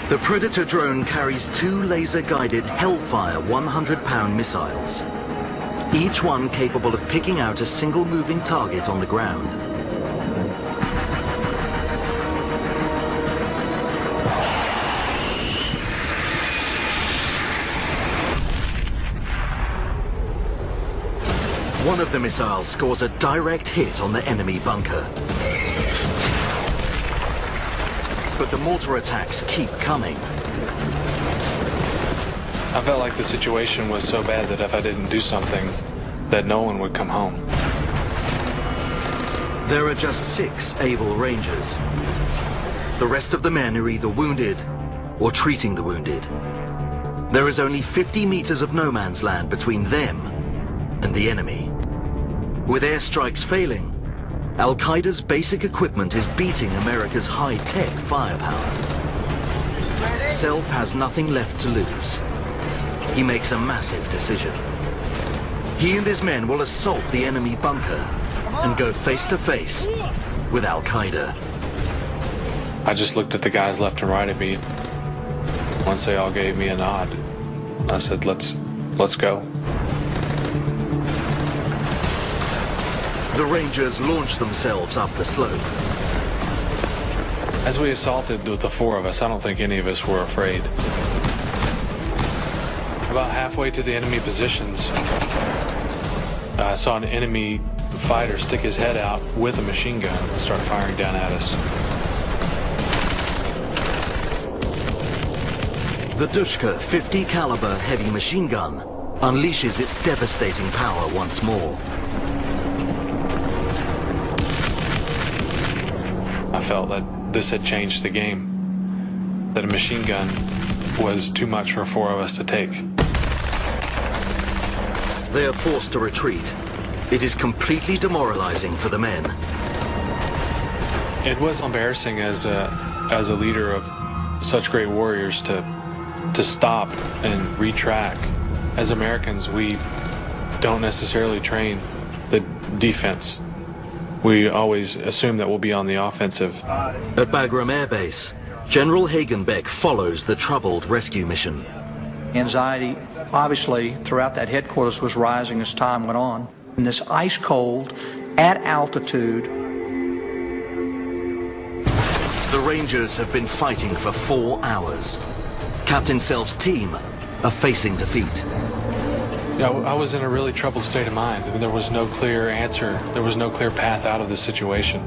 The Predator drone carries 2 laser-guided Hellfire 100-pound missiles, each one capable of picking out a single moving target on the ground. One of the missiles scores a direct hit on the enemy bunker. But the mortar attacks keep coming. I felt like the situation was so bad that if I didn't do something, that no one would come home. There are just 6 able Rangers. The rest of the men are either wounded or treating the wounded. There is only 50 meters of no man's land between them and the enemy. With airstrikes failing, Al-Qaeda's basic equipment is beating America's high-tech firepower. Self has nothing left to lose. He makes a massive decision. He and his men will assault the enemy bunker and go face-to-face with Al-Qaeda. I just looked at the guys left and right of me. Once they all gave me a nod, I said, let's go. The Rangers launched themselves up the slope. As we assaulted with the 4 of us, I don't think any of us were afraid. About halfway to the enemy positions, I saw an enemy fighter stick his head out with a machine gun and start firing down at us. The Dushka 50 caliber heavy machine gun unleashes its devastating power once more. I felt that this had changed the game, that a machine gun was too much for 4 of us to take. They are forced to retreat. It is completely demoralizing for the men. It was embarrassing as a leader of such great warriors to stop and retrack. As Americans, we don't necessarily train the defense. We always assume that we'll be on the offensive. At Bagram Air Base, General Hagenbeck follows the troubled rescue mission. Anxiety, obviously, throughout that headquarters was rising as time went on. In this ice cold, at altitude. The Rangers have been fighting for 4 hours. Captain Self's team are facing defeat. Yeah, I was in a really troubled state of mind. I mean, there was no clear answer. There was no clear path out of this situation.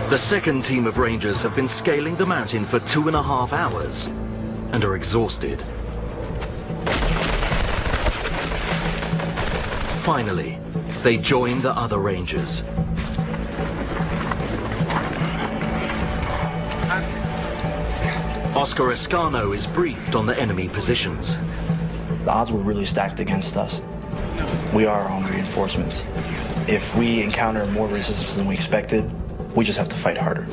The second team of Rangers have been scaling the mountain for 2.5 hours and are exhausted. Finally, they join the other Rangers. Oscar Escano is briefed on the enemy positions. The odds were really stacked against us. We are our own reinforcements. If we encounter more resistance than we expected, we just have to fight harder.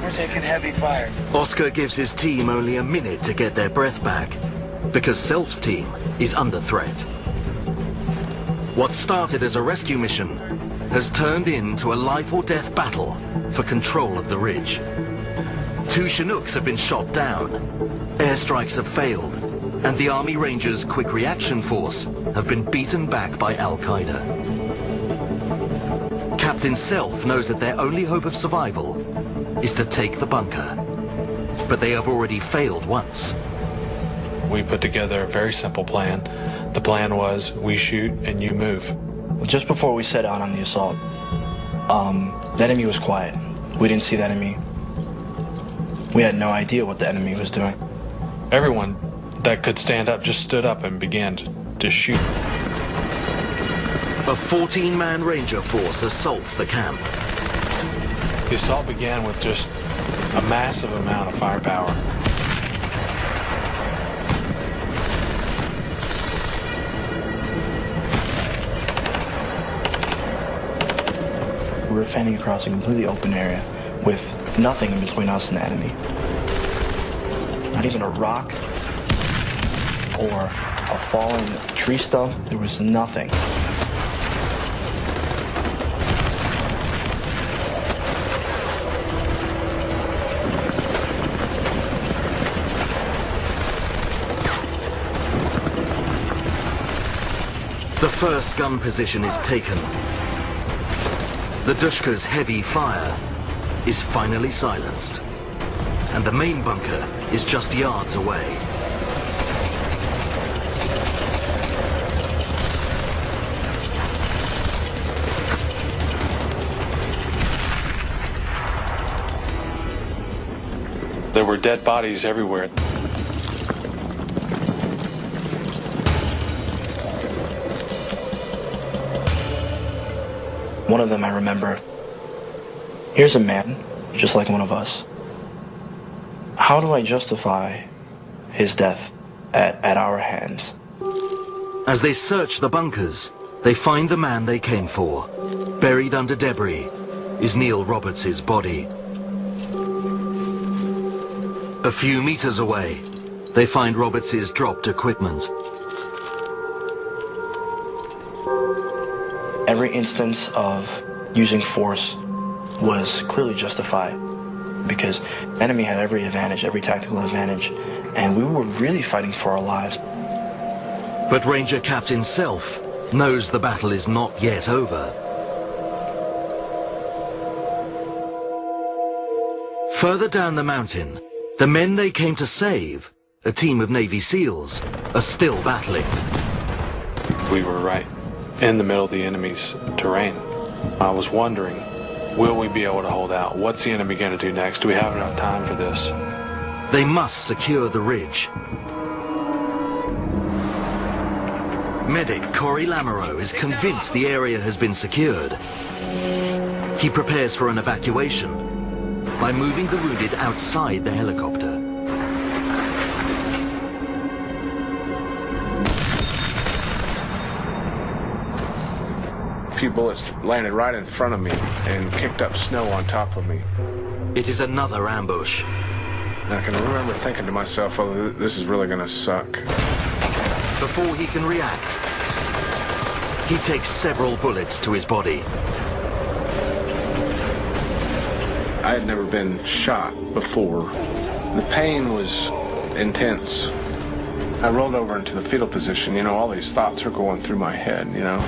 We're taking heavy fire. Oscar gives his team only a minute to get their breath back, because Self's team is under threat. What started as a rescue mission has turned into a life-or-death battle for control of the ridge. 2 Chinooks have been shot down, airstrikes have failed, and the Army Rangers' Quick Reaction Force have been beaten back by Al-Qaeda. Captain Self knows that their only hope of survival is to take the bunker, but they have already failed once. We put together a very simple plan. The plan was, we shoot and you move. Just before we set out on the assault, the enemy was quiet. We didn't see the enemy. We had no idea what the enemy was doing. Everyone that could stand up just stood up and began to shoot. A 14-man Ranger force assaults the camp. The assault began with just a massive amount of firepower. We were fanning across a completely open area with nothing in between us and the enemy. Not even a rock or a fallen tree stump. There was nothing. first gun position is taken. The Dushka's heavy fire is finally silenced, and the main bunker is just yards away. There were dead bodies everywhere. One of them I remember. Here's a man, just like one of us. How do I justify his death at our hands? As they search the bunkers, they find the man they came for. Buried under debris is Neil Roberts' body. A few meters away, they find Roberts' dropped equipment. Every instance of using force was clearly justified because the enemy had every advantage, every tactical advantage, and we were really fighting for our lives. But Ranger Captain Self knows the battle is not yet over. Further down the mountain, the men they came to save, a team of Navy SEALs, are still battling. We were right in the middle of the enemy's terrain. I was wondering, will we be able to hold out? What's the enemy going to do next? Do we have enough time for this? They must secure the ridge. Medic Corey Lamoureux is convinced the area has been secured. He prepares for an evacuation by moving the wounded outside the helicopter. A few bullets landed right in front of me and kicked up snow on top of me. It is another ambush. I can remember thinking to myself, oh, this is really gonna suck. Before he can react, he takes several bullets to his body. I had never been shot before. The pain was intense. I rolled over into the fetal position. You know, all these thoughts were going through my head, you know.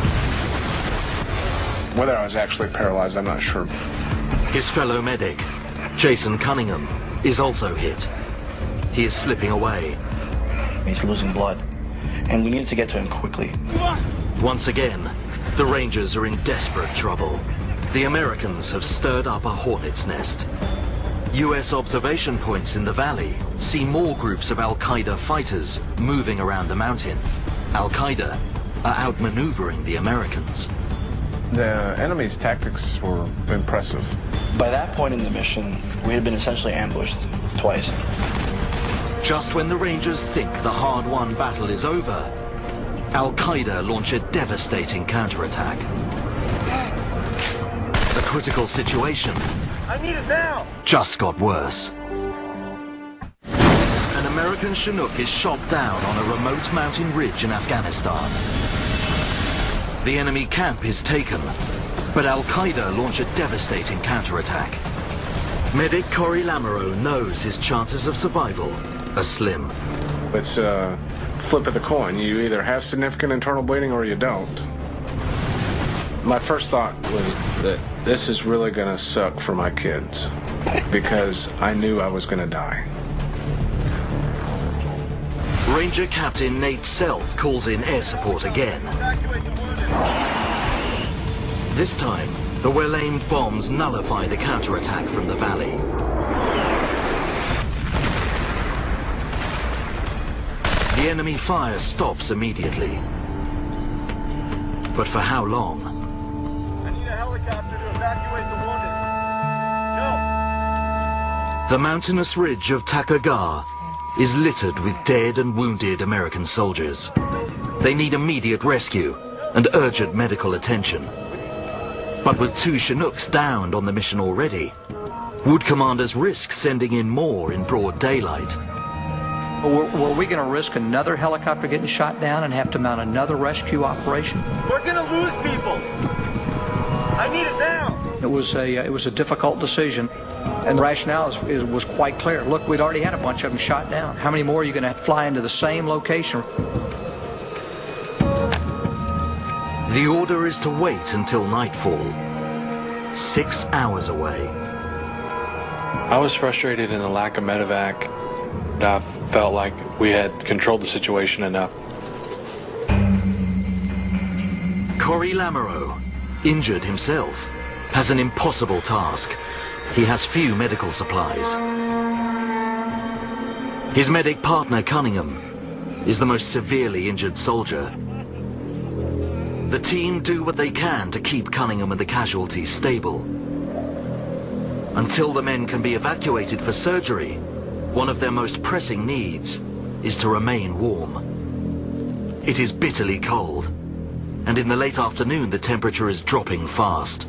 Whether I was actually paralyzed, I'm not sure. His fellow medic, Jason Cunningham, is also hit. He is slipping away. He's losing blood, and we need to get to him quickly. Once again, the Rangers are in desperate trouble. The Americans have stirred up a hornet's nest. US observation points in the valley see more groups of Al-Qaeda fighters moving around the mountain. Al-Qaeda are outmaneuvering the Americans. The enemy's tactics were impressive. By that point in the mission, we had been essentially ambushed twice. Just when the Rangers think the hard-won battle is over, Al-Qaeda launch a devastating counterattack. The critical situation I need it now! just got worse. An American Chinook is shot down on a remote mountain ridge in Afghanistan. The enemy camp is taken, but Al-Qaeda launch a devastating counterattack. Medic Corey Lamoureux knows his chances of survival are slim. It's a flip of the coin. You either have significant internal bleeding or you don't. My first thought was that this is really going to suck for my kids because I knew I was going to die. Ranger Captain Nate Self calls in air support again. This time, the well-aimed bombs nullify the counterattack from the valley. The enemy fire stops immediately. But for how long? I need a helicopter to evacuate the wounded. Go! The mountainous ridge of Takur Gar is littered with dead and wounded American soldiers. They need immediate rescue and urgent medical attention. But with 2 Chinooks downed on the mission already, would commanders risk sending in more in broad daylight? Were we going to risk another helicopter getting shot down and have to mount another rescue operation? We're gonna lose people! I need it now! It was a difficult decision, and the rationale was quite clear. Look, we'd already had a bunch of them shot down. How many more are you going to fly into the same location? The order is to wait until nightfall. 6 hours away. I was frustrated in the lack of medevac. I felt like we had controlled the situation enough. Corey Lamoureux, injured himself, has an impossible task. He has few medical supplies. His medic partner, Cunningham, is the most severely injured soldier. The team do what they can to keep Cunningham and the casualties stable. Until the men can be evacuated for surgery, one of their most pressing needs is to remain warm. It is bitterly cold, and in the late afternoon the temperature is dropping fast.